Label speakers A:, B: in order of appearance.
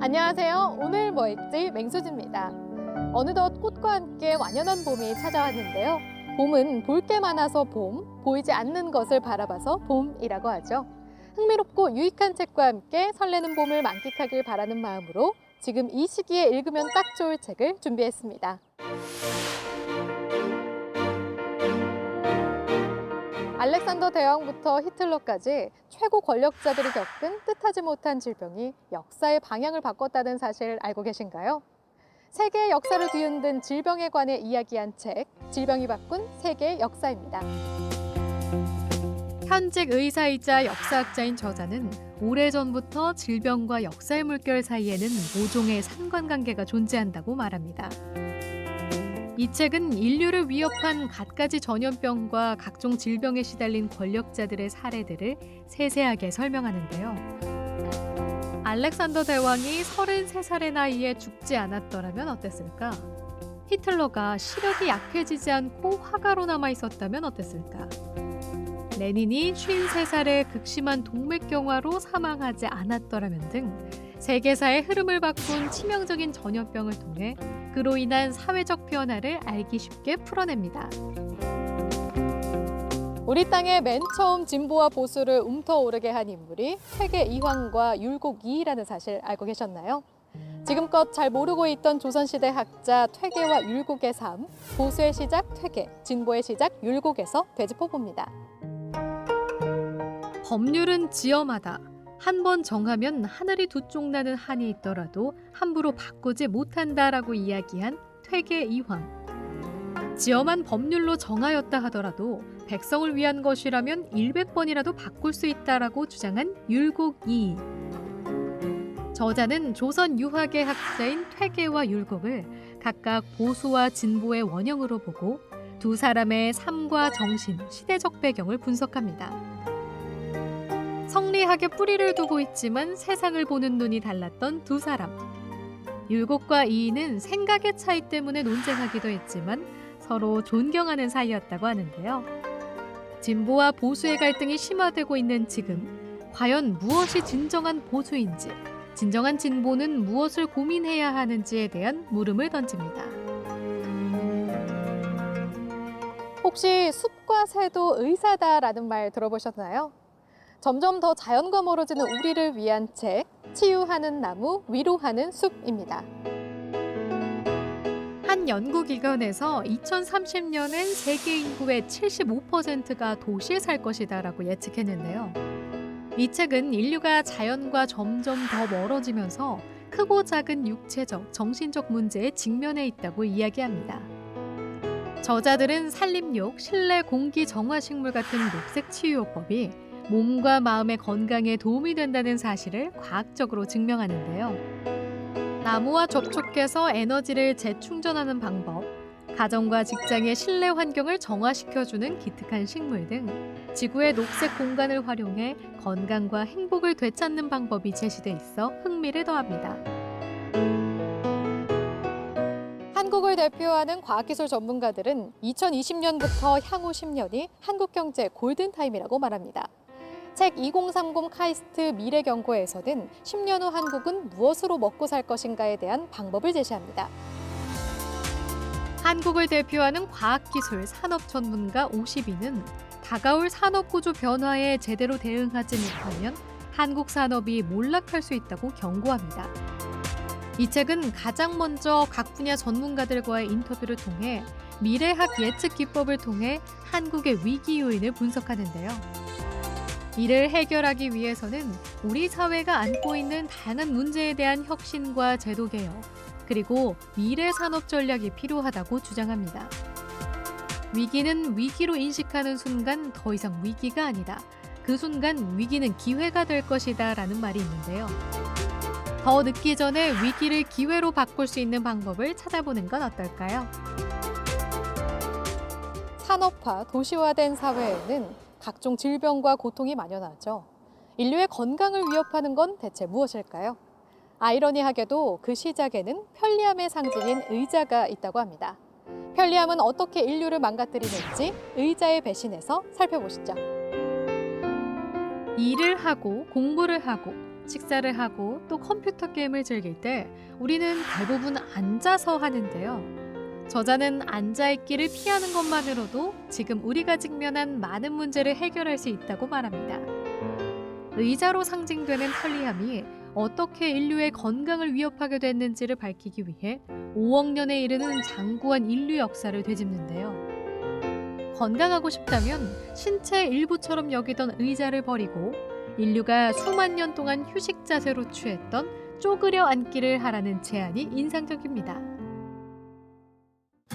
A: 안녕하세요. 오늘 뭐 읽지 맹수지입니다. 어느덧 꽃과 함께 완연한 봄이 찾아왔는데요. 봄은 볼 게 많아서 봄, 보이지 않는 것을 바라봐서 봄이라고 하죠. 흥미롭고 유익한 책과 함께 설레는 봄을 만끽하길 바라는 마음으로 지금 이 시기에 읽으면 딱 좋을 책을 준비했습니다. 알렉산더 대왕부터 히틀러까지 최고 권력자들이 겪은 뜻하지 못한 질병이 역사의 방향을 바꿨다는 사실 알고 계신가요? 세계의 역사를 뒤흔든 질병에 관해 이야기한 책, 질병이 바꾼 세계의 역사입니다. 현직 의사이자 역사학자인 저자는 오래전부터 질병과 역사의 물결 사이에는 모종의 상관관계가 존재한다고 말합니다. 이 책은 인류를 위협한 갖가지 전염병과 각종 질병에 시달린 권력자들의 사례들을 세세하게 설명하는데요. 알렉산더 대왕이 33살의 나이에 죽지 않았더라면 어땠을까? 히틀러가 시력이 약해지지 않고 화가로 남아 있었다면 어땠을까? 레닌이 53살에 극심한 동맥경화로 사망하지 않았더라면 등 세계사의 흐름을 바꾼 치명적인 전염병을 통해 그로 인한 사회적 변화를 알기 쉽게 풀어냅니다. 우리 땅에 맨 처음 진보와 보수를 움터오르게 한 인물이 퇴계 이황과 율곡 이이라는 사실 알고 계셨나요? 지금껏 잘 모르고 있던 조선시대 학자 퇴계와 율곡의 삶, 보수의 시작 퇴계, 진보의 시작 율곡에서 되짚어봅니다. 법률은 지엄하다. 한 번 정하면 하늘이 두 쪽 나는 한이 있더라도 함부로 바꾸지 못한다라고 이야기한 퇴계 이황. 지엄한 법률로 정하였다 하더라도 백성을 위한 것이라면 100번이라도 바꿀 수 있다라고 주장한 율곡 이이. 저자는 조선 유학의 학자인 퇴계와 율곡을 각각 보수와 진보의 원형으로 보고 두 사람의 삶과 정신, 시대적 배경을 분석합니다. 성리학에 뿌리를 두고 있지만 세상을 보는 눈이 달랐던 두 사람. 율곡과 이이는 생각의 차이 때문에 논쟁하기도 했지만 서로 존경하는 사이였다고 하는데요. 진보와 보수의 갈등이 심화되고 있는 지금, 과연 무엇이 진정한 보수인지, 진정한 진보는 무엇을 고민해야 하는지에 대한 물음을 던집니다. 혹시 숲과 새도 의사다라는 말 들어보셨나요? 점점 더 자연과 멀어지는 우리를 위한 책, 치유하는 나무, 위로하는 숲입니다. 한 연구기관에서 2030년엔 세계 인구의 75%가 도시에 살 것이다라고 예측했는데요. 이 책은 인류가 자연과 점점 더 멀어지면서 크고 작은 육체적, 정신적 문제에 직면해 있다고 이야기합니다. 저자들은 산림욕, 실내 공기 정화 식물 같은 녹색 치유요법이 몸과 마음의 건강에 도움이 된다는 사실을 과학적으로 증명하는데요. 나무와 접촉해서 에너지를 재충전하는 방법, 가정과 직장의 실내 환경을 정화시켜주는 기특한 식물 등 지구의 녹색 공간을 활용해 건강과 행복을 되찾는 방법이 제시돼 있어 흥미를 더합니다. 한국을 대표하는 과학기술 전문가들은 2020년부터 향후 10년이 한국경제 골든타임이라고 말합니다. 책 2030 카이스트 미래경고에서는 10년 후 한국은 무엇으로 먹고 살 것인가에 대한 방법을 제시합니다. 한국을 대표하는 과학기술 산업 전문가 52는 다가올 산업구조 변화에 제대로 대응하지 못하면 한국 산업이 몰락할 수 있다고 경고합니다. 이 책은 가장 먼저 각 분야 전문가들과의 인터뷰를 통해 미래학 예측 기법을 통해 한국의 위기 요인을 분석하는데요. 이를 해결하기 위해서는 우리 사회가 안고 있는 다양한 문제에 대한 혁신과 제도 개혁, 그리고 미래 산업 전략이 필요하다고 주장합니다. 위기는 위기로 인식하는 순간 더 이상 위기가 아니다. 그 순간 위기는 기회가 될 것이다 라는 말이 있는데요. 더 늦기 전에 위기를 기회로 바꿀 수 있는 방법을 찾아보는 건 어떨까요? 산업화, 도시화된 사회에는 각종 질병과 고통이 만연하죠. 인류의 건강을 위협하는 건 대체 무엇일까요? 아이러니하게도 그 시작에는 편리함의 상징인 의자가 있다고 합니다. 편리함은 어떻게 인류를 망가뜨리는지 의자의 배신에서 살펴보시죠. 일을 하고 공부를 하고 식사를 하고 또 컴퓨터 게임을 즐길 때 우리는 대부분 앉아서 하는데요. 저자는 앉아있기를 피하는 것만으로도 지금 우리가 직면한 많은 문제를 해결할 수 있다고 말합니다. 의자로 상징되는 편리함이 어떻게 인류의 건강을 위협하게 됐는지를 밝히기 위해 5억 년에 이르는 장구한 인류 역사를 되짚는데요. 건강하고 싶다면 신체의 일부처럼 여기던 의자를 버리고 인류가 수만 년 동안 휴식 자세로 취했던 쪼그려 앉기를 하라는 제안이 인상적입니다.